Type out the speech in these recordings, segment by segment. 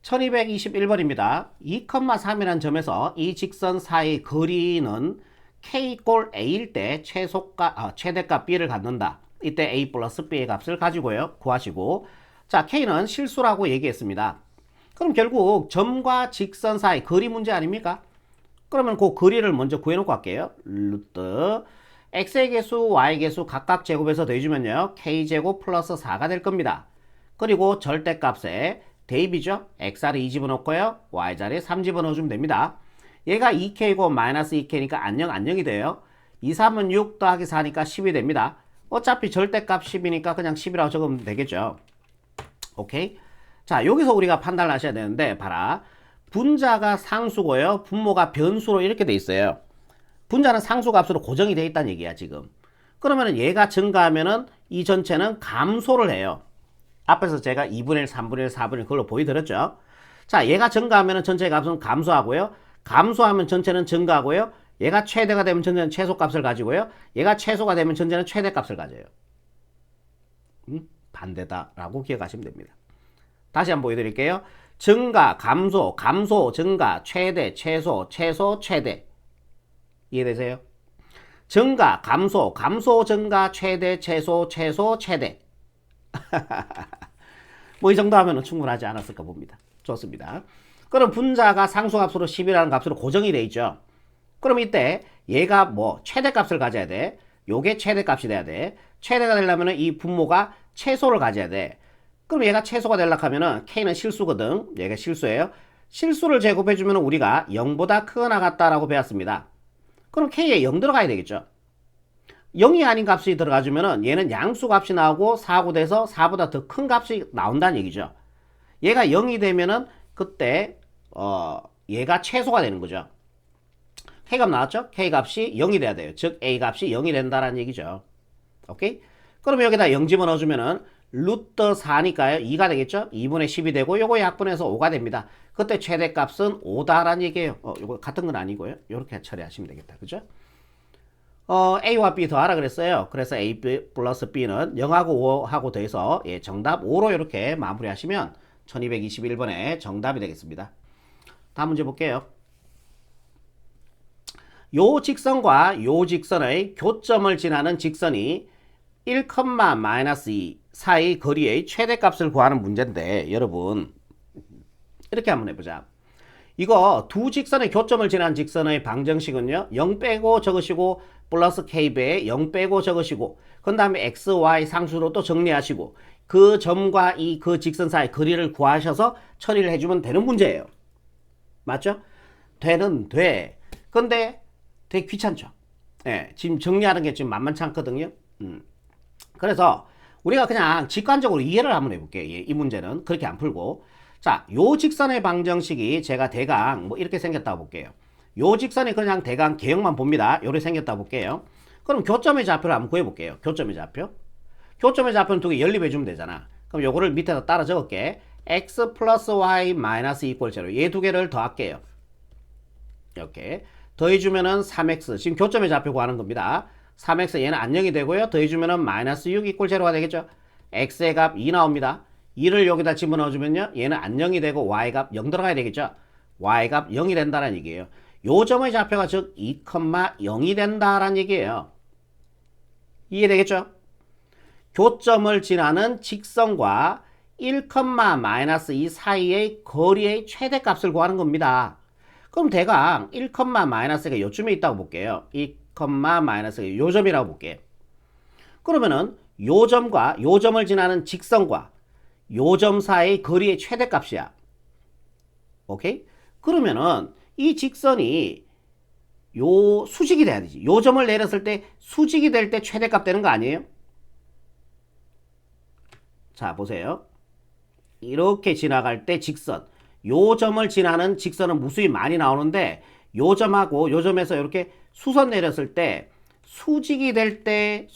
1221번입니다. 2,3이라는 점에서 이 직선 사이 거리는 k 꼴 a일 때 최대값 b를 갖는다. 이때 a 플러스 b의 값을 가지고요. 구하시고, 자, k는 실수라고 얘기했습니다. 그럼 결국 점과 직선 사이 거리 문제 아닙니까? 그러면 그 거리를 먼저 구해놓고 할게요. 루트 x의 개수, y의 개수 각각 제곱해서 더해주면요. k제곱 플러스 4가 될 겁니다. 그리고 절대값에 대입이죠. x를 2 집어넣고요. y자리에 3 집어넣어주면 됩니다. 얘가 2k이고 마이너스 2k니까 안녕이 돼요. 2, 3은 6 더하기 4니까 10이 됩니다. 어차피 절대값 10이니까 그냥 10이라고 적으면 되겠죠. 오케이? 자, 여기서 우리가 판단을 하셔야 되는데, 봐라. 분자가 상수고요. 분모가 변수로 이렇게 돼 있어요. 분자는 상수값으로 고정이 돼 있다는 얘기야, 지금. 그러면은 얘가 증가하면은 이 전체는 감소를 해요. 앞에서 제가 2분의 1, 3분의 1, 4분의 1 그걸로 보여드렸죠. 자, 얘가 증가하면 전체 값은 감소하고요. 감소하면 전체는 증가하고요. 얘가 최대가 되면 전체는 최소값을 가지고요. 얘가 최소가 되면 전체는 최대값을 가져요. 반대다라고 기억하시면 됩니다. 다시 한번 보여드릴게요. 증가, 감소, 감소, 증가, 최대, 최소, 최소, 최대. 이해되세요? 증가, 감소, 감소, 증가, 최대, 최소, 최소, 최대. 뭐 이 정도 하면 충분하지 않았을까 봅니다. 좋습니다. 그럼 분자가 상수값으로 10이라는 값으로 고정이 돼 있죠. 그럼 이때 얘가 뭐 최대값을 가져야 돼. 요게 최대값이 돼야 돼. 최대가 되려면 이 분모가 최소를 가져야 돼. 그럼 얘가 최소가 되려고 하면은 k는 실수거든. 얘가 실수예요. 실수를 제곱해주면 우리가 0보다 크거나 같다라고 배웠습니다. 그럼 k에 0 들어가야 되겠죠. 0이 아닌 값이 들어가주면은 얘는 양수 값이 나오고 4고 돼서 4보다 더 큰 값이 나온다는 얘기죠. 얘가 0이 되면은 그때 얘가 최소가 되는 거죠. k값 나왔죠? k값이 0이 돼야 돼요. 즉 a값이 0이 된다는 얘기죠. 오케이? 그럼 여기다 0 집어넣어주면은 루트 4니까요. 2가 되겠죠? 2분의 10이 되고 요거 약분해서 5가 됩니다. 그때 최대값은 5다라는 얘기예요. 요거 같은 건 아니고요. 요렇게 처리하시면 되겠다. 그죠? A와 B 더하라 그랬어요. 그래서 A 플러스 B는 0하고 5하고 더해서 정답 5로 이렇게 마무리하시면 1221번의 정답이 되겠습니다. 다음 문제 볼게요. 요 직선과 요 직선의 교점을 지나는 직선이 1,-2 사이 거리의 최대값을 구하는 문제인데, 여러분 이렇게 한번 해보자. 이거 두 직선의 교점을 지나는 직선의 방정식은요, 0 빼고 적으시고 플러스 k배에 0 빼고 적으시고 그 다음에 x, y 상수로 또 정리하시고 그 점과 그 직선 사이 거리를 구하셔서 처리를 해주면 되는 문제예요. 맞죠? 돼. 근데 되게 귀찮죠? 예, 지금 정리하는 게 지금 만만치 않거든요. 그래서 우리가 그냥 직관적으로 이해를 한번 해볼게요. 이 문제는 그렇게 안 풀고, 자, 요 직선의 방정식이 제가 대강 뭐 이렇게 생겼다고 볼게요. 요 직선이 그냥 대강 개형만 봅니다. 요렇게 생겼다고 볼게요. 그럼 교점의 좌표를 한번 구해볼게요. 교점의 좌표. 교점의 좌표는 두 개 연립해주면 되잖아. 그럼 요거를 밑에다 따라 적을게. x 플러스 y 마이너스 이퀄 제로. 얘 두 개를 더할게요. 이렇게 더해주면은 3x. 지금 교점의 좌표 구하는 겁니다. 3x 얘는 안녕이 되고요. 더해주면은 마이너스 6 이퀄 제로가 되겠죠. x의 값 2 나옵니다. 2를 여기다 집어넣어주면요. 얘는 안녕이 되고 y값 0 들어가야 되겠죠. y값 0이 된다는 얘기예요. 요 점의 좌표가 즉 2,0이 된다는 얘기예요. 이해되겠죠? 교점을 지나는 직선과 1,-2 사이의 거리의 최대값을 구하는 겁니다. 그럼 대강 1,-가 요쯤에 있다고 볼게요. 2,-가 요 점이라고 볼게요. 그러면은 요 점과 요 점을 지나는 직선과 요 점 사이의 거리의 최대값이야. 오케이? 그러면은 이 직선이 요 수직이 돼야 되지. 요 점을 내렸을 때 수직이 될 때 최대값 되는 거 아니에요? 자, 보세요. 이렇게 지나갈 때 직선. 요 점을 지나는 직선은 무수히 많이 나오는데 요 점하고 요 점에서 이렇게 수선 내렸을 때 수직이 될 때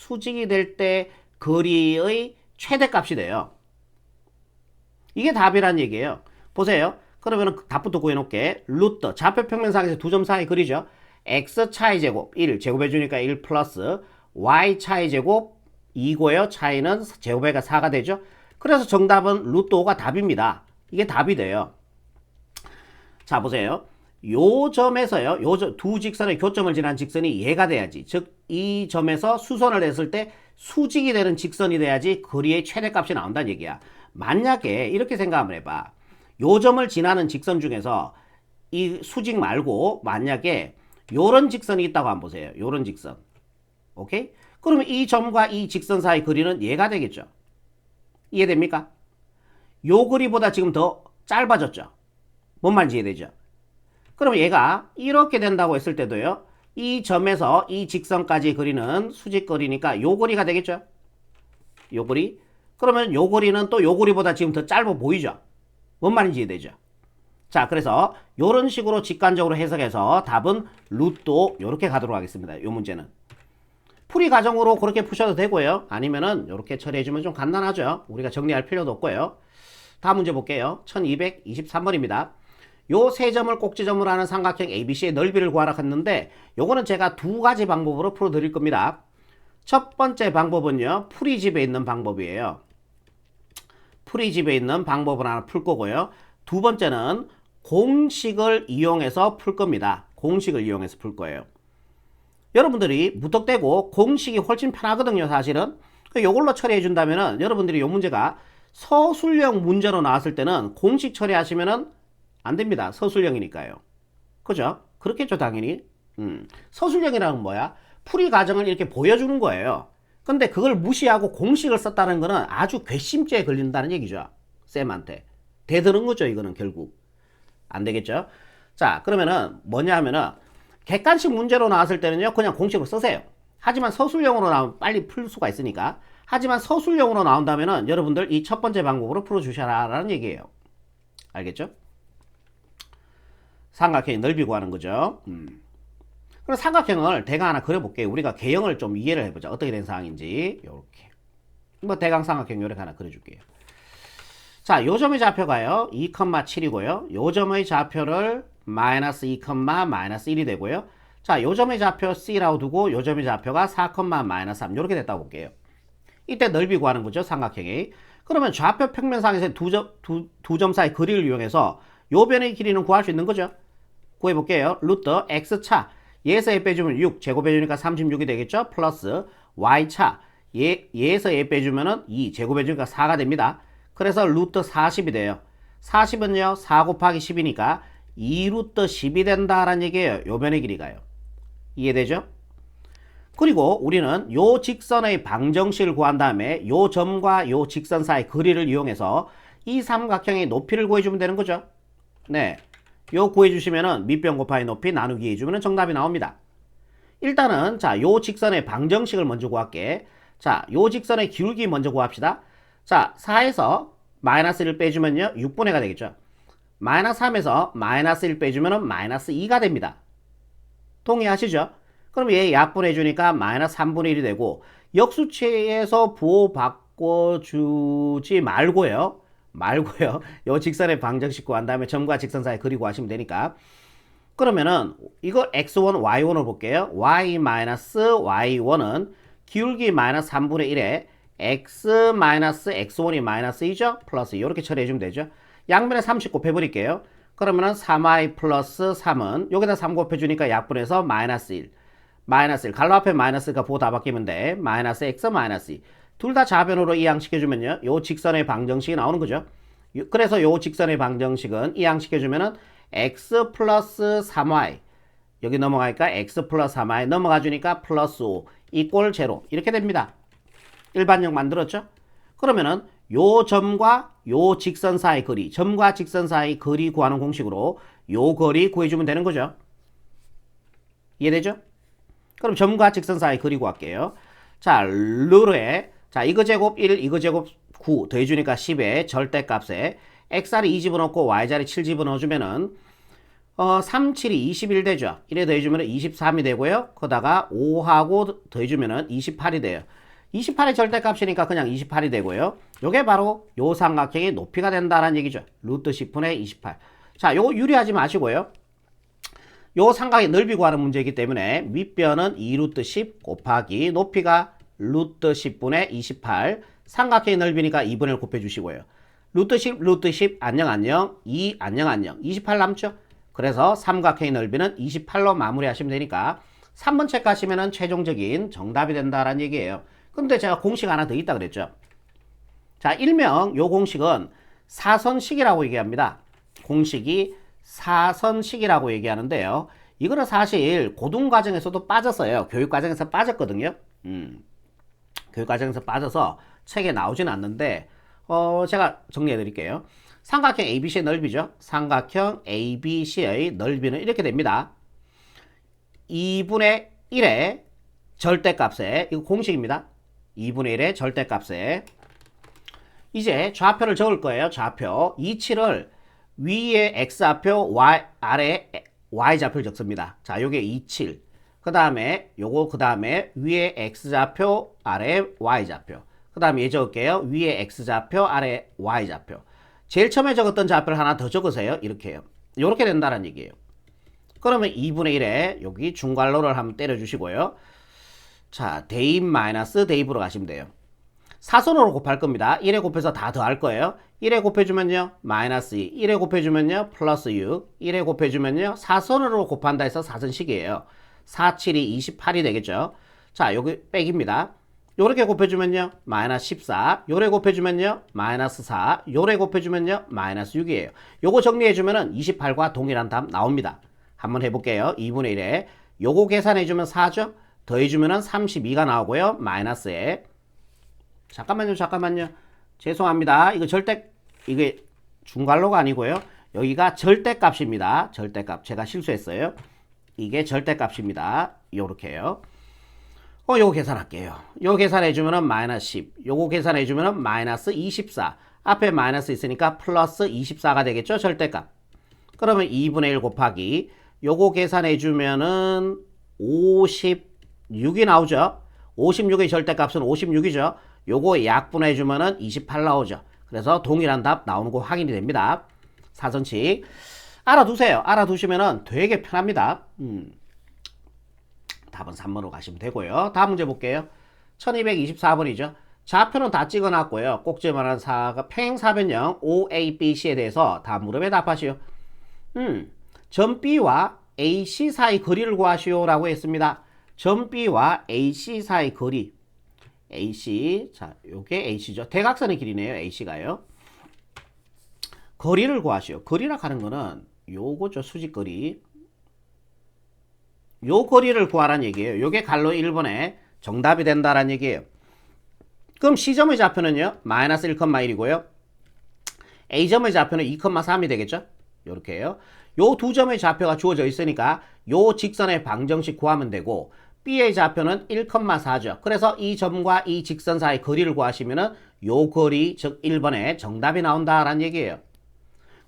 거리의 최대값이 돼요. 이게 답이란 얘기예요. 보세요. 그러면 답부터 구해놓을게. 루트 좌표 평면상에서 두 점 사이 거리죠. x 차이 제곱 1 제곱해주니까 1 플러스 y 차이 제곱 2고요. 차이는 제곱해가 4가 되죠. 그래서 정답은 루트 5가 답입니다. 이게 답이 돼요. 자, 보세요. 요 점에서요. 두 직선의 교점을 지난 직선이 얘가 돼야지. 즉 이 점에서 수선을 했을 때 수직이 되는 직선이 돼야지 거리의 최대값이 나온다는 얘기야. 만약에 이렇게 생각 한번 해봐. 요 점을 지나는 직선 중에서 이 수직 말고 만약에 요런 직선이 있다고 한번 보세요. 요런 직선. 오케이? 그러면 이 점과 이 직선 사이 거리는 얘가 되겠죠. 이해됩니까? 요 거리보다 지금 더 짧아졌죠. 뭔 말인지 이해되죠? 그러면 얘가 이렇게 된다고 했을 때도요. 이 점에서 이 직선까지 거리는 수직거리니까 요 거리가 되겠죠. 요 거리. 그러면 요 거리는 또 요 거리보다 지금 더 짧아 보이죠. 뭔 말인지 이해되죠? 자, 그래서 요런 식으로 직관적으로 해석해서 답은 루트 요렇게 가도록 하겠습니다. 요 문제는. 풀이 과정으로 그렇게 푸셔도 되고요. 아니면은 요렇게 처리해주면 좀 간단하죠. 우리가 정리할 필요도 없고요. 다음 문제 볼게요. 1223번입니다. 요 세 점을 꼭지점으로 하는 삼각형 ABC의 넓이를 구하라 했는데 요거는 제가 두 가지 방법으로 풀어드릴 겁니다. 첫 번째 방법은요. 풀이집에 있는 방법이에요. 풀이집에 있는 방법을 하나 풀 거고요. 두 번째는 공식을 이용해서 풀 겁니다. 공식을 이용해서 풀 거예요. 여러분들이 무턱대고 공식이 훨씬 편하거든요. 사실은. 요걸로 처리해 준다면은 여러분들이 요 문제가 서술형 문제로 나왔을 때는 공식 처리하시면은 안 됩니다. 서술형이니까요. 그죠? 그렇겠죠, 당연히. 서술형이라는 건 뭐야? 풀이 과정을 이렇게 보여주는 거예요. 근데 그걸 무시하고 공식을 썼다는 거는 아주 괘씸죄에 걸린다는 얘기죠. 쌤한테. 대드는 거죠, 이거는 결국. 안 되겠죠? 자, 그러면은 뭐냐 하면은 객관식 문제로 나왔을 때는요, 그냥 공식으로 쓰세요. 하지만 서술형으로 나오면 빨리 풀 수가 있으니까. 하지만 서술형으로 나온다면은 여러분들 이 첫 번째 방법으로 풀어주셔라라는 얘기예요. 알겠죠? 삼각형의 넓이 구하는 거죠. 그럼 삼각형을 대강 하나 그려볼게요. 우리가 개형을 좀 이해를 해보자. 어떻게 된 상황인지. 요렇게. 뭐 대강 삼각형 요렇게 하나 그려줄게요. 자, 요 점의 좌표가요. 2,7이고요. 요 점의 좌표를 마이너스 2, 마이너스 1이 되고요. 자, 요 점의 좌표 C라고 두고 요 점의 좌표가 4, 마이너스 3 요렇게 됐다고 볼게요. 이때 넓이 구하는 거죠. 삼각형이. 그러면 좌표 평면상에서 두 점 사이 거리를 이용해서 요 변의 길이는 구할 수 있는 거죠. 구해볼게요. 루트 x차 얘에서 a 빼주면 6 제곱해주니까 36이 되겠죠. 플러스 y차 얘에서 a 빼주면 2 제곱해주니까 4가 됩니다. 그래서 루트 40이 돼요. 40은요 4 곱하기 10이니까 2 루트 10이 된다라는 얘기예요. 요 변의 길이가요. 이해되죠? 그리고 우리는 요 직선의 방정식을 구한 다음에 요 점과 요 직선 사이 거리를 이용해서 이 삼각형의 높이를 구해주면 되는 거죠. 네, 요 구해주시면은 밑변 곱하기 높이 나누기 해주면 정답이 나옵니다. 일단은 자, 요 직선의 방정식을 먼저 구할게. 자, 요 직선의 기울기 먼저 구합시다. 자, 4에서 마이너스 1 빼주면요 6분의 가 되겠죠. 마이너스 3에서 마이너스 1 빼주면은 마이너스 2가 됩니다. 동의하시죠? 그럼 얘 약분해 주니까 마이너스 3분의 1이 되고 역수치에서 부호 바꿔주지 말고요. 요 직선의 방정식 구한 다음에 점과 직선 사이 그리고 하시면 되니까. 그러면은 이거 x1, y1을 볼게요. y-y1은 기울기 마이너스 3분의 1에 x 마이너스 x1이 마이너스 2죠? 플러스 이렇게 처리해주면 되죠. 양면에 30 곱해버릴게요. 그러면은 3y 플러스 3은 여기다 3 곱해주니까 약분해서 마이너스 1. 마이너스 1. 갈로 앞에 마이너스가 보호 다 바뀌면 돼. 마이너스 x 마이너스 2. 둘 다 좌변으로 이항시켜주면요. 요 직선의 방정식이 나오는 거죠. 그래서 요 직선의 방정식은 이항시켜주면은 x 플러스 3y. 여기 넘어가니까 x 플러스 3y 넘어가주니까 플러스 5 이꼴 제로. 이렇게 됩니다. 일반형 만들었죠? 그러면은 요 점과 요 직선 사이 거리, 점과 직선 사이 거리 구하는 공식으로 요 거리 구해주면 되는 거죠. 이해되죠? 그럼 점과 직선 사이 거리 구할게요. 자, 르르에 자, 이거 제곱 1, 이거 제곱 9 더해주니까 10의 절대값에 x자리 2 집어넣고 y자리 7 집어넣어주면은 3, 7이 21 되죠. 1에 더해주면 23이 되고요. 거다가 5하고 더해주면 28이 돼요. 28의 절대값이니까 그냥 28이 되고요. 요게 바로 요 삼각형의 높이가 된다는 얘기죠. 루트 10분의 28. 자, 요거 유리하지 마시고요. 요 삼각의 넓이 구하는 문제이기 때문에 밑변은 2루트 10 곱하기 높이가 루트 10분의 28. 삼각형의 넓이니까 2분의 1 곱해주시고요. 루트 10, 루트 10, 안녕, 안녕. 2, 안녕, 안녕. 28 남죠? 그래서 삼각형의 넓이는 28로 마무리하시면 되니까 3번 체크하시면 최종적인 정답이 된다라는 얘기예요. 근데 제가 공식 하나 더 있다 그랬죠. 자, 일명 요 공식은 사선식이라고 얘기합니다. 공식이 사선식이라고 얘기하는데요. 이거는 사실 고등과정에서도 빠졌어요. 교육과정에서 빠졌거든요. 교육과정에서 빠져서 책에 나오진 않는데 제가 정리해 드릴게요. 삼각형 ABC의 넓이죠. 삼각형 ABC의 넓이는 이렇게 됩니다. 2분의 1의 절대값에, 이거 공식입니다. 2분의 1의 절대값에 이제 좌표를 적을 거예요. 좌표. 27을 위에 x좌표, 아래 y좌표를 적습니다. 자, 요게 27. 그 다음에 요거 그 다음에 위에 x좌표, 아래 y좌표. 그 다음에 얘 적을게요. 위에 x좌표, 아래 y좌표. 제일 처음에 적었던 좌표를 하나 더 적으세요. 이렇게요. 요렇게 된다는 얘기예요. 그러면 2분의 1에 여기 중괄호를 한번 때려주시고요. 자, 대입 마이너스 대입으로 가시면 돼요. 사선으로 곱할 겁니다. 1에 곱해서 다 더할 거예요. 1에 곱해주면요 마이너스 2, 1에 곱해주면요 플러스 6, 1에 곱해주면요 사선으로 곱한다 해서 사선식이에요. 4, 7이 28이 되겠죠. 자, 여기 빽입니다. 요렇게 곱해주면요 마이너스 14, 요래 곱해주면요 마이너스 4, 요래 곱해주면요 마이너스 6이에요. 요거 정리해주면은 28과 동일한 답 나옵니다. 한번 해볼게요. 2분의 1에 요거 계산해주면 4죠. 더해주면은 32가 나오고요. 마이너스에 잠깐만요. 죄송합니다. 이거 이게 중괄호가 아니고요. 여기가 절대값입니다. 절대값. 제가 실수했어요. 이게 절대값입니다. 요렇게요. 요거 계산할게요. 요거 계산해주면은 마이너스 10. 요거 계산해주면은 마이너스 24. 앞에 마이너스 있으니까 플러스 24가 되겠죠. 절대값. 그러면 2분의 1 곱하기 요거 계산해주면은 56이 나오죠. 56의 절대값은 56이죠. 요거 약분해주면은 28 나오죠. 그래서 동일한 답 나오는 거 확인이 됩니다. 사선식. 알아두세요. 알아두시면은 되게 편합니다. 답은 3번으로 가시면 되고요. 다음 문제 볼게요. 1224번이죠. 좌표는 다 찍어놨고요. 꼭지만한 평행사변형 OABC에 대해서 다음 물음에 답하시오. 점 B와 AC 사이 거리를 구하시오 라고 했습니다. 점 B와 AC 사이 거리. AC, 자, 요게 AC죠. 대각선의 길이네요. AC가요. 거리를 구하시오. 거리라 하는 거는 요거죠. 수직거리. 요 거리를 구하라는 얘기예요. 요게 갈로 1번에 정답이 된다라는 얘기예요. 그럼 C점의 좌표는요. 마이너스 1,1이고요. A점의 좌표는 2,3이 되겠죠. 요렇게요. 요 두 점의 좌표가 주어져 있으니까 요 직선의 방정식 구하면 되고 B의 좌표는 1,4죠. 그래서 이 점과 이 직선 사이 거리를 구하시면은 요 거리, 즉 1번에 정답이 나온다라는 얘기예요.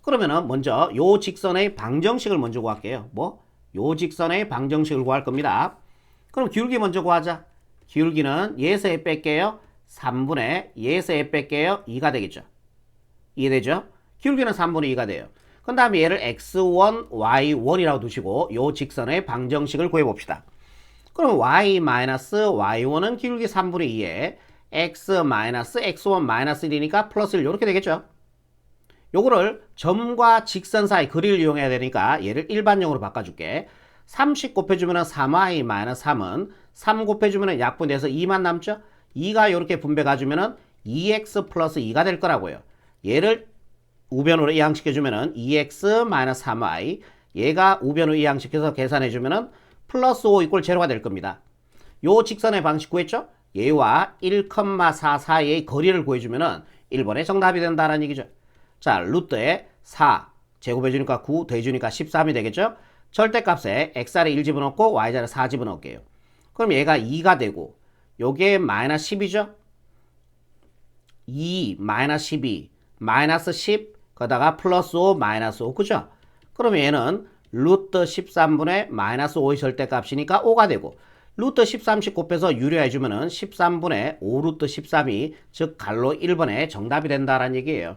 그러면은 먼저 요 직선의 방정식을 먼저 구할게요. 요 직선의 방정식을 구할 겁니다. 그럼 기울기 먼저 구하자. 기울기는 예에서 에 뺄게요. 3분의 예에서 에 뺄게요. 2가 되겠죠. 이해되죠? 기울기는 3분의 2가 돼요. 그 다음에 얘를 x1, y1이라고 두시고 요 직선의 방정식을 구해봅시다. 그럼 y-y1은 기울기 3분의 2에 x-x1-1이니까 플러스 1 이렇게 되겠죠. 요거를 점과 직선 사이 거리를 이용해야 되니까 얘를 일반형으로 바꿔줄게. 30 곱해주면 3y-3은 3 곱해주면 약분돼서 2만 남죠. 2가 이렇게 분배 가주면 2x 플러스 2가 될 거라고요. 얘를 우변으로 이항시켜주면 2x-3y, 얘가 우변으로 이항시켜서 계산해주면 플러스 5 이꼴 제로가 될 겁니다. 요 직선의 방식 구했죠? 얘와 1,4 사이의 거리를 구해주면 1번의 정답이 된다는 얘기죠. 자, 루트에 4 제곱해주니까 9 더해주니까 13이 되겠죠? 절대값에 x자리에 1 집어넣고 y자리에 4 집어넣을게요. 그럼 얘가 2가 되고 요게 마이너스 10이죠? 2 마이너스 12 마이너스 10 거다가 플러스 5 마이너스 5 그죠? 그러면 얘는 루트 13분의 마이너스 5의 절대값이니까 5가 되고 루트 13씩 곱해서 유리해주면 13분의 5 루트 13이 즉 갈로 1번의 정답이 된다라는 얘기예요.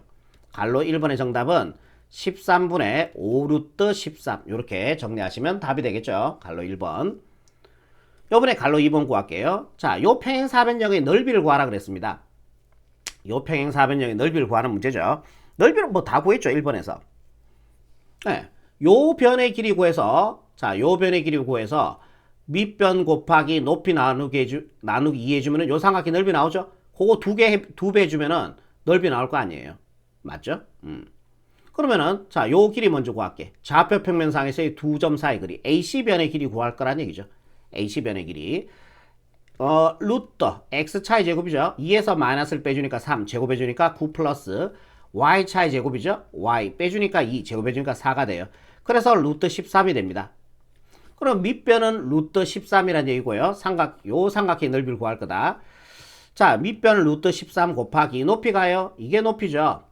갈로 1번의 정답은 13분의 5 루트 13 이렇게 정리하시면 답이 되겠죠. 갈로 1번. 요번에 갈로 2번 구할게요. 자, 요 평행사변형의 넓이를 구하라 그랬습니다. 요 평행사변형의 넓이를 구하는 문제죠. 넓이는 뭐 다 구했죠. 1번에서. 네. 요 변의 길이 구해서, 자, 요 변의 길이 구해서 밑변 곱하기 높이 나누기 2 해주면은 요 삼각형 넓이 나오죠? 그거 두 배 해주면은 넓이 나올 거 아니에요. 맞죠? 그러면은, 자, 요 길이 먼저 구할게. 좌표 평면상에서의 두 점 사이 거리. AC변의 길이 구할 거란 얘기죠. AC변의 길이. 루트, x 차이 제곱이죠. 2에서 마이너스를 빼주니까 3, 제곱해주니까 9 플러스 y 차이 제곱이죠. y 빼주니까 2, 제곱해주니까 4가 돼요. 그래서 루트 13이 됩니다. 그럼 밑변은 루트 13이란 얘기고요. 요 삼각형의 넓이를 구할 거다. 자, 밑변은 루트 13 곱하기 높이가요. 이게 높이죠.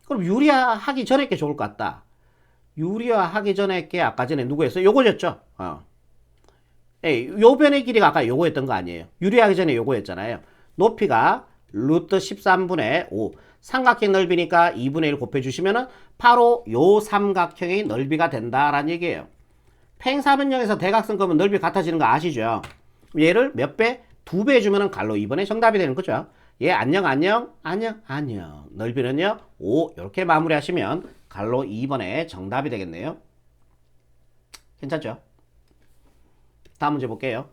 그럼 유리화하기 전에 게 좋을 것 같다. 유리화하기 전에 게 아까 전에 누구였어요? 요거였죠. 요 변의 길이가 아까 요거였던 거 아니에요. 유리하기 전에 요거였잖아요. 높이가 루트 13분의 5. 삼각형 넓이니까 2분의 1 곱해주시면은 바로 요 삼각형의 넓이가 된다라는 얘기예요. 팽사변형에서 대각선 그으면 넓이 같아지는 거 아시죠? 얘를 몇 배? 2배 해주면은 갈로 2번의 정답이 되는 거죠. 얘 안녕. 넓이는요 5. 이렇게 마무리하시면 갈로 2번의 정답이 되겠네요. 괜찮죠? 다음 문제 볼게요.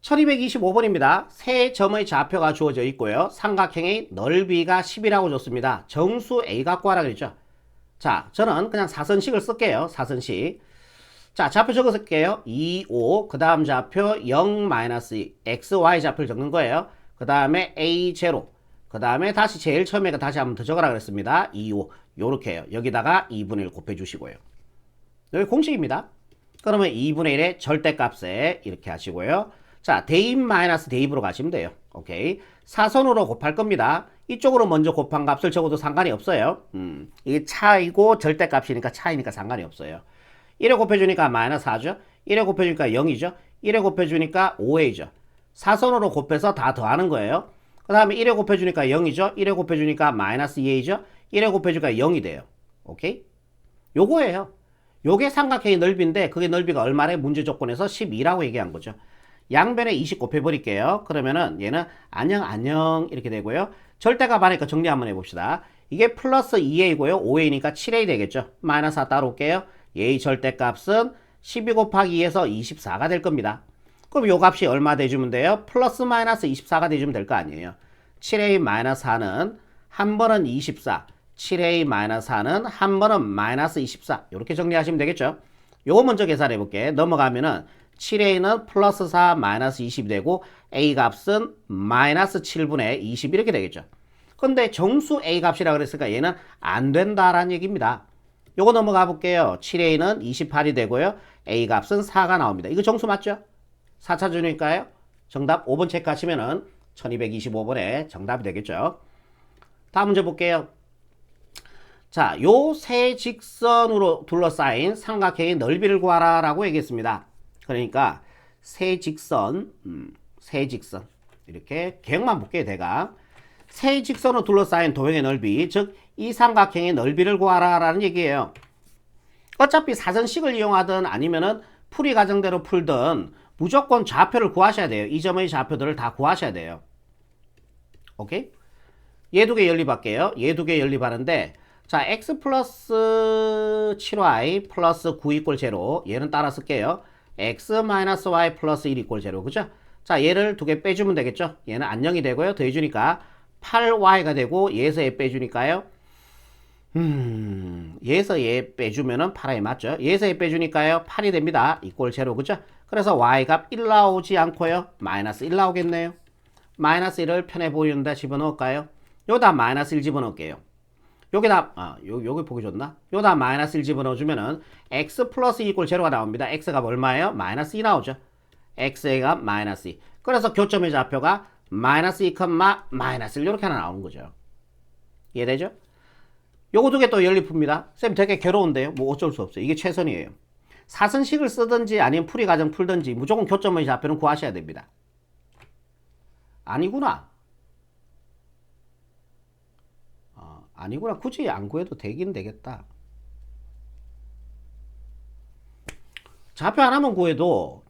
1225번입니다. 세 점의 좌표가 주어져 있고요. 삼각형의 넓이가 10이라고 줬습니다. 정수 A 갖고 하라 그랬죠. 자, 저는 그냥 사선식을 쓸게요. 사선식. 자, 좌표 적어 쓸게요. 2, 5, 그 다음 좌표 0, -2, x, y 좌표를 적는 거예요. 그 다음에 a, 0, 그 다음에 다시 제일 처음에 다시 한번 더 적어라 그랬습니다. 2, 5, 요렇게 해요. 여기다가 2분의 1 곱해주시고요. 여기 공식입니다. 그러면 2분의 1의 절대값에 이렇게 하시고요. 자, 대입 마이너스 대입으로 가시면 돼요. 오케이. 사선으로 곱할 겁니다. 이쪽으로 먼저 곱한 값을 적어도 상관이 없어요. 이게 차이고 절대값이니까 차이니까 상관이 없어요. 1에 곱해주니까 마이너스 4죠. 1에 곱해주니까 0이죠. 1에 곱해주니까 5a죠. 사선으로 곱해서 다 더하는 거예요. 그 다음에 1에 곱해주니까 0이죠. 1에 곱해주니까 마이너스 2a죠. 1에 곱해주니까 0이 돼요. 오케이? 요거예요. 요게 삼각형의 넓이인데 그게 넓이가 얼마래? 문제 조건에서 12라고 얘기한 거죠. 양변에 20 곱해버릴게요. 그러면은 얘는 안녕 이렇게 되고요. 절대값 하니까 정리 한번 해봅시다. 이게 플러스 2a고요. 5a니까 7a 되겠죠. 마이너스 4 따로 올게요. a 절대값은 12 곱하기 2에서 24가 될 겁니다. 그럼 요 값이 얼마 돼주면 돼요? 플러스 마이너스 24가 돼주면 될 거 아니에요. 7a 마이너스 4는 한 번은 24, 7a 마이너스 4는 한 번은 마이너스 24. 이렇게 정리하시면 되겠죠. 요거 먼저 계산해 볼게. 넘어가면은 7a는 플러스 4 마이너스 20이 되고 a 값은 마이너스 7분의 20 이렇게 되겠죠. 근데 정수 a 값이라 그랬으니까 얘는 안 된다라는 얘기입니다. 요거 넘어가 볼게요. 7a는 28이 되고요. a 값은 4가 나옵니다. 이거 정수 맞죠? 4 찾으니까요. 정답 5번 체크하시면은 1225번에 정답이 되겠죠. 다음 문제 볼게요. 자, 요 세 직선으로 둘러싸인 삼각형의 넓이를 구하라 라고 얘기했습니다. 그러니까 세 직선 이렇게 계획만 볼게요. 대강 세 직선으로 둘러싸인 도형의 넓이, 즉 이 삼각형의 넓이를 구하라 라는 얘기예요. 어차피 사선식을 이용하든 아니면은 풀이 과정대로 풀든 무조건 좌표를 구하셔야 돼요. 이 점의 좌표들을 다 구하셔야 돼요. 오케이? 얘 두 개 연립할게요. 얘 두 개 연립하는데 자, x 플러스 7y 플러스 9 이꼴 0. 얘는 따라 쓸게요. x 마이너스 y 플러스 1 이꼴 0. 그죠? 자, 얘를 두 개 빼주면 되겠죠? 얘는 안녕이 되고요. 더해주니까 8y가 되고 얘에서 얘 빼주니까요. 얘에서 얘 빼주면은 8y 맞죠? 얘에서 얘 빼주니까요. 8이 됩니다. 이꼴 0. 그죠? 그래서 y값 1 나오지 않고요. 마이너스 1 나오겠네요. 마이너스 1을 편해 보이는데 집어넣을까요? 여기다 마이너스 1 집어넣을게요. 여기다 여기 보기 좋나? 여기다 마이너스 1 집어넣어주면은 x 플러스 2 이꼴 0가 나옵니다. x가 얼마예요? 마이너스 2 나오죠. x의 값 마이너스 2. 그래서 교점의 좌표가 마이너스 2, 마이너스 1 이렇게 하나 나오는 거죠. 이해되죠? 요거 두 개 또 연립합니다. 쌤 되게 괴로운데요. 뭐 어쩔 수 없어요. 이게 최선이에요. 사선식을 쓰든지 아니면 풀이 과정 풀든지 무조건 교점의 좌표는 구하셔야 됩니다. 아니구나. 아니구나. 굳이 안 구해도 되긴 되겠다. 좌표 하나만 구해도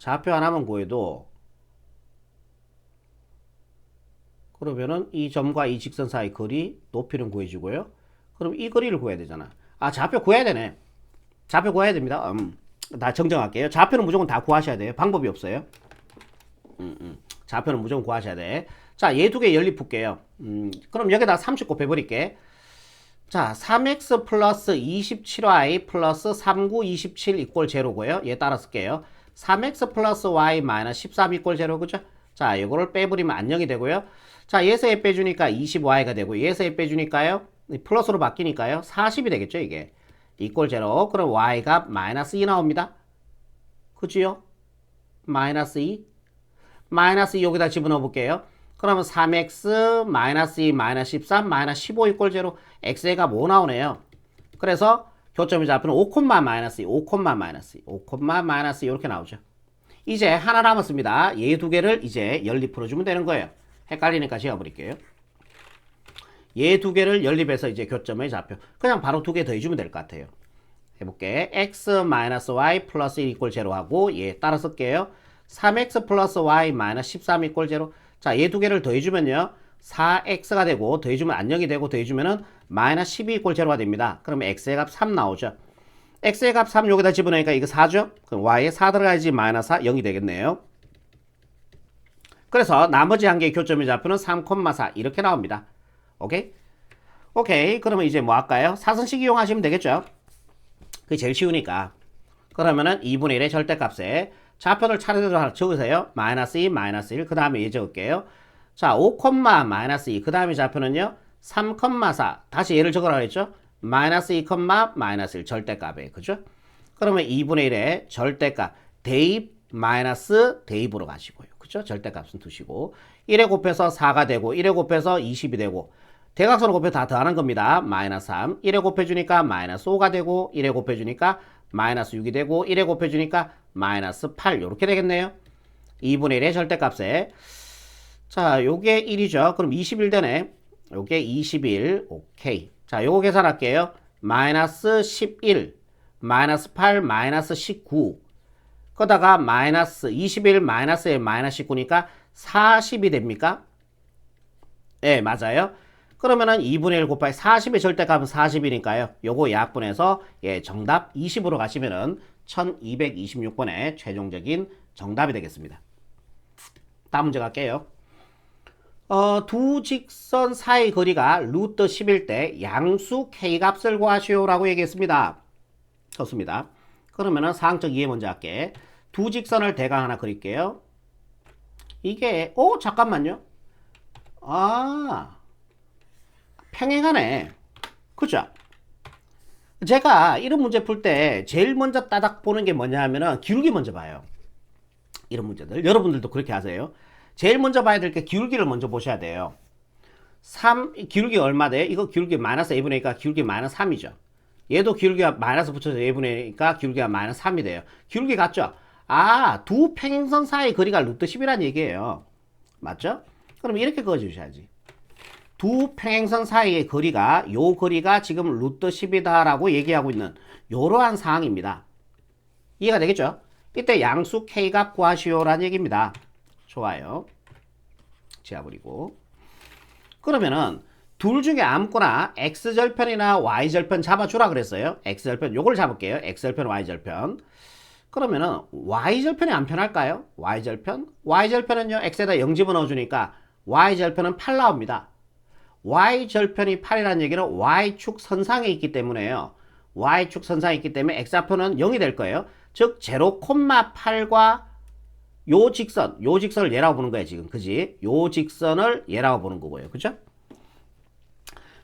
그러면은 이 점과 이 직선 사이 거리 높이는 구해주고요. 그럼 이 거리를 구해야 되잖아. 아, 좌표 구해야 되네. 좌표 구해야 됩니다. 다 정정할게요. 좌표는 무조건 다 구하셔야 돼요. 방법이 없어요. 좌표는 무조건 구하셔야 돼. 자, 얘 두 개 연립 풀게요. 그럼 여기다 30 곱해버릴게. 자, 3x 플러스 27y 플러스 39, 27 이꼴 제로고요. 얘 따라 쓸게요. 3x 플러스 y 마이너스 13 이꼴 제로, 그죠? 자, 이거를 빼버리면 안녕이 되고요. 자, 얘에서 얘 빼주니까 20y가 되고, 얘에서 얘 빼주니까요. 플러스로 바뀌니까요. 40이 되겠죠, 이게. 이꼴 제로. 그럼 y가 마이너스 2 나옵니다. 그지요? 마이너스 2. 마이너스 2 여기다 집어넣어 볼게요. 그러면 3x 마이너스 2 마이너스 13 마이너스 15 이꼴 제로. x가 뭐 나오네요. 그래서 교점의 좌표는 5, 마이너스 2, 5, 마이너스 2, 5, 마이너스 2 이렇게 나오죠. 이제 하나 남았습니다. 얘 두 개를 이제 연립 풀어주면 되는 거예요. 헷갈리니까 지워버릴게요. 얘 두 개를 연립해서 이제 교점의 좌표. 그냥 바로 두 개 더해주면 될 것 같아요. 해볼게. x-y 플러스 1 이꼴 제로 하고 얘 따라 쓸게요. 3x 플러스 y 마이너스 13 이꼴 제로. 자, 얘 두 개를 더해주면요. 4x가 되고 더해주면 안녕이 되고 더해주면은 마이너스 12 이꼴 제로가 됩니다. 그러면 x의 값 3 나오죠. x의 값 3 여기다 집어넣으니까 이거 4죠. 그럼 y에 4 들어가야지 마이너스 4 0이 되겠네요. 그래서 나머지 한 개의 교점의 좌표는 3,4 이렇게 나옵니다. 오케이? 오케이. 그러면 이제 뭐 할까요? 사선식 이용하시면 되겠죠. 그게 제일 쉬우니까. 그러면은 2분의 1의 절대값에 좌표를 차례대로 하나 적으세요. 마이너스 2, 마이너스 1. 그 다음에 얘 적을게요. 자, 5, 마이너스 2. 그 다음에 좌표는요. 3,4. 다시 얘를 적으라고 했죠. 마이너스 2, 마이너스 1. 절대값에. 그죠? 그러면 2분의 1의 절대값. 대입, 마이너스 대입으로 가시고요. 그죠? 절대값은 두시고. 1에 곱해서 4가 되고, 1에 곱해서 20이 되고, 대각선을 곱해 다 더하는 겁니다. 마이너스 3. 1에 곱해주니까 마이너스 5가 되고, 1에 곱해주니까 마이너스 6이 되고, 1에 곱해주니까 마이너스 8. 요렇게 되겠네요. 2분의 1의 절대값에. 자, 요게 1이죠. 그럼 21 되네. 요게 21. 오케이. 자, 요거 계산할게요. 마이너스 11, 마이너스 8, 마이너스 19. 거다가 마이너스 21, 마이너스에 마이너스 19니까 40이 됩니까? 예, 맞아요. 그러면은 2분의 1 곱하기 40의 절대값은 40이니까요. 요거 약분해서 예, 정답 20으로 가시면은 1226번의 최종적인 정답이 되겠습니다. 다음 문제 갈게요. 두 직선 사이 거리가 루트 10일 때 양수 K값을 구하시오라고 얘기했습니다. 좋습니다. 그러면은 사항적 이해 먼저 할게. 두 직선을 대강 하나 그릴게요. 이게 잠깐만요. 평행하네. 그죠? 제가 이런 문제 풀 때 제일 먼저 따닥 보는 게 뭐냐 하면은 기울기 먼저 봐요. 이런 문제들. 여러분들도 그렇게 하세요. 제일 먼저 봐야 될 게 기울기를 먼저 보셔야 돼요. 3, 기울기 얼마 돼? 이거 기울기 마이너스 a분의 1이니까 기울기 마이너스 3이죠. 얘도 기울기가 마이너스 붙여서 a분의 1이니까 기울기가 마이너스 3이 돼요. 기울기 같죠? 두 평행선 사이 거리가 루트 10이란 얘기예요. 맞죠? 그럼 이렇게 그어주셔야지. 두 평행선 사이의 거리가 요 거리가 지금 루트 10이다 라고 얘기하고 있는 요러한 상황입니다. 이해가 되겠죠? 이때 양수 K값 구하시오라는 얘기입니다. 좋아요. 지워버리고. 그러면은 둘 중에 아무거나 X절편이나 Y절편 잡아주라 그랬어요. X절편 요걸 잡을게요. X절편, Y절편. 그러면은 Y절편이 안 편할까요? Y절편? Y절편은요. X에다 0 집어넣어주니까 Y절편은 8 나옵니다. Y절편이 8이라는 얘기는 Y축 선상에 있기 때문에요. Y축 선상에 있기 때문에 X좌표는 0이 될 거예요. 즉 0,8과 요 직선을 얘라고 보는 거예요, 지금. 그지? 요 직선을 얘라고 보는 거고요. 그죠?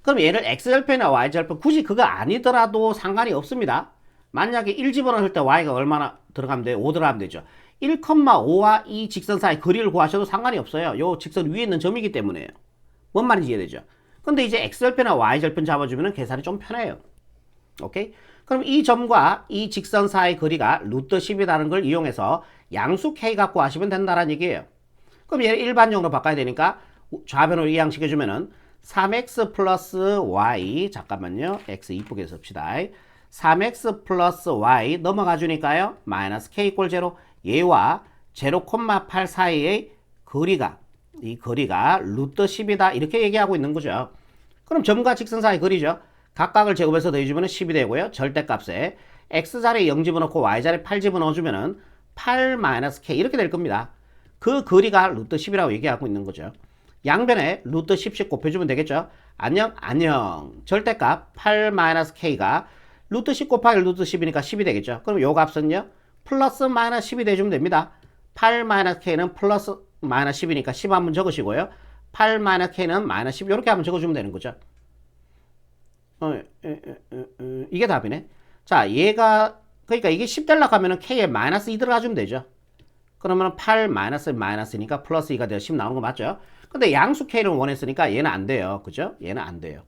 그럼 얘를 X절편이나 Y절편, 굳이 그거 아니더라도 상관이 없습니다. 만약에 1 집어넣을 때 Y가 얼마나 들어가면 돼요? 5 들어가면 되죠. 1,5와 이 직선 사이 거리를 구하셔도 상관이 없어요. 요 직선 위에 있는 점이기 때문에요. 뭔 말인지 이해되죠? 근데 이제 X절편이나 Y절편 잡아주면 계산이 좀 편해요. 오케이? 그럼 이 점과 이 직선 사이 거리가 루트 10이라는 걸 이용해서 양수 K 갖고 하시면 된다는 얘기예요. 그럼 얘를 일반용으로 바꿔야 되니까 좌변으로 이항시켜주면은 3x 플러스 y, 잠깐만요. x 이쁘게 씁시다. 3x 플러스 y 넘어가 주니까요. 마이너스 k 이꼴 제로. 얘와 0,8 사이의 거리가, 이 거리가 루트 10이다. 이렇게 얘기하고 있는 거죠. 그럼 점과 직선 사이 거리죠. 각각을 제곱해서 더해주면 10이 되고요. 절대값에 x자리에 0 집어넣고 y자리에 8 집어넣어주면은 8-k 이렇게 될 겁니다. 그 거리가 루트 10이라고 얘기하고 있는 거죠. 양변에 루트 10씩 곱해주면 되겠죠. 안녕 절대값 8-k가 루트 10 곱하기 루트 10이니까 10이 되겠죠. 그럼 요 값은요 플러스 마이너스 10이 돼주면 됩니다. 8-k는 플러스 마이너스 10이니까 10 한번 적으시고요. 8-k는 마이너스 10 이렇게 한번 적어주면 되는 거죠. 이게 답이네. 자, 얘가 그러니까 이게 10 되려고 하면은 k에 마이너스 2 들어가주면 되죠. 그러면 8 마이너스니까 플러스 2가 되어 10 나오는 거 맞죠? 근데 양수 k를 원했으니까 얘는 안 돼요. 그죠? 얘는 안 돼요.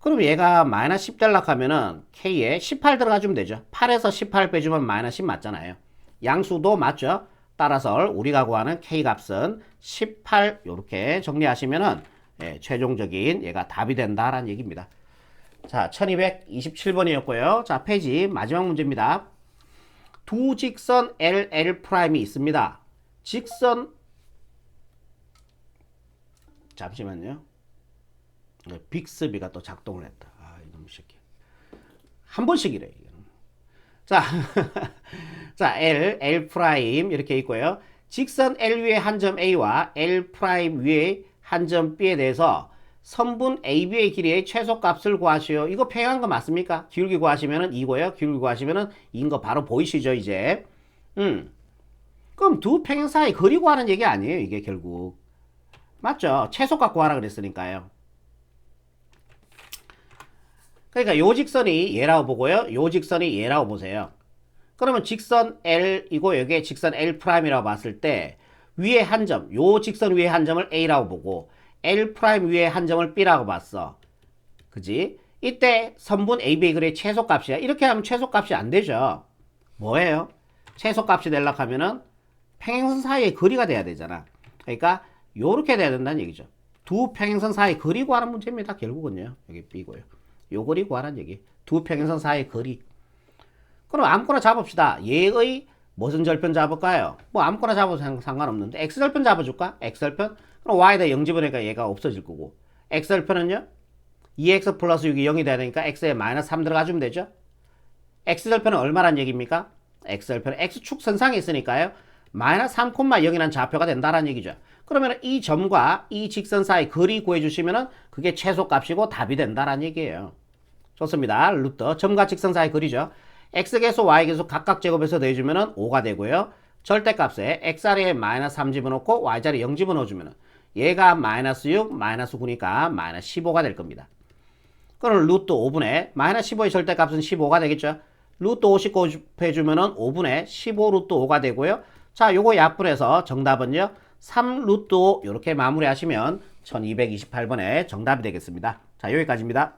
그럼 얘가 마이너스 10 되려고 하면은 k에 18 들어가주면 되죠. 8에서 18 빼주면 마이너스 10 맞잖아요. 양수도 맞죠? 따라서 우리가 구하는 k 값은 18 이렇게 정리하시면은 예, 최종적인 얘가 답이 된다라는 얘기입니다. 자, 1227번이었고요. 자, 페이지 마지막 문제입니다. 두 직선 LL'이 있습니다. 직선 잠시만요. 빅스비가 또 작동을 했다. 아, 이놈 새끼. 한 번씩이래. 자, 자, L 프라임 이렇게 있고요. 직선 L 위에 한 점 A와 L 프라임 위에 한 점 B에 대해서 선분 AB의 길이의 최소값을 구하시오. 이거 평행한 거 맞습니까? 기울기 구하시면은 2고요. 기울기 구하시면은 2인 거 바로 보이시죠, 이제? 그럼 두 평행 사이 거리 구하는 얘기 아니에요, 이게 결국. 맞죠? 최소값 구하라 그랬으니까요. 그러니까 요 직선이 얘라고 보고요. 요 직선이 얘라고 보세요. 그러면 직선 L이고 여기에 직선 L'이라고 봤을 때 위에 한 점, 요 직선 위에 한 점을 A라고 보고 L' 위에 한 점을 B라고 봤어. 그지? 이때 선분 AB의 그래 최소값이야. 이렇게 하면 최소값이 안 되죠. 뭐예요? 최소값이 되려고 하면은 평행선 사이의 거리가 돼야 되잖아. 그러니까 요렇게 돼야 된다는 얘기죠. 두 평행선 사이 거리 구하는 문제입니다. 결국은요. 여기 B고요. 요 거리 구하라는 얘기. 두 평행선 사이의 거리. 그럼 아무거나 잡읍시다. 얘의 무슨 절편 잡을까요? 뭐 아무거나 잡아도 상관없는데 x절편 잡아줄까? x절편? 그럼 y에다 0 집어넣으니까 얘가 없어질 거고 x절편은요? 2x 플러스 6이 0이 돼야 되니까 x에 마이너스 3 들어가주면 되죠? x절편은 얼마란 얘기입니까? x절편은 x축 선상에 있으니까요. 마이너스 3,0이라는 좌표가 된다는 얘기죠. 그러면 이 점과 이 직선 사이 거리 구해주시면 그게 최소값이고 답이 된다는 얘기예요. 좋습니다. 루트 점과 직선 사이 거리죠. x계수 y계수 각각 제곱해서 내주면 5가 되고요. 절대값에 x자리에 마이너스 3 집어넣고 y자리에 0 집어넣어주면 얘가 마이너스 6, 마이너스 9니까 마이너스 15가 될 겁니다. 그럼 루트 5분의 마이너스 15의 절대값은 15가 되겠죠. 루트 50 곱해주면 5분의 15 루트 5가 되고요. 자, 요거 약분해서 정답은요. 3 루트 5 이렇게 마무리하시면 1228번의 정답이 되겠습니다. 자, 여기까지입니다.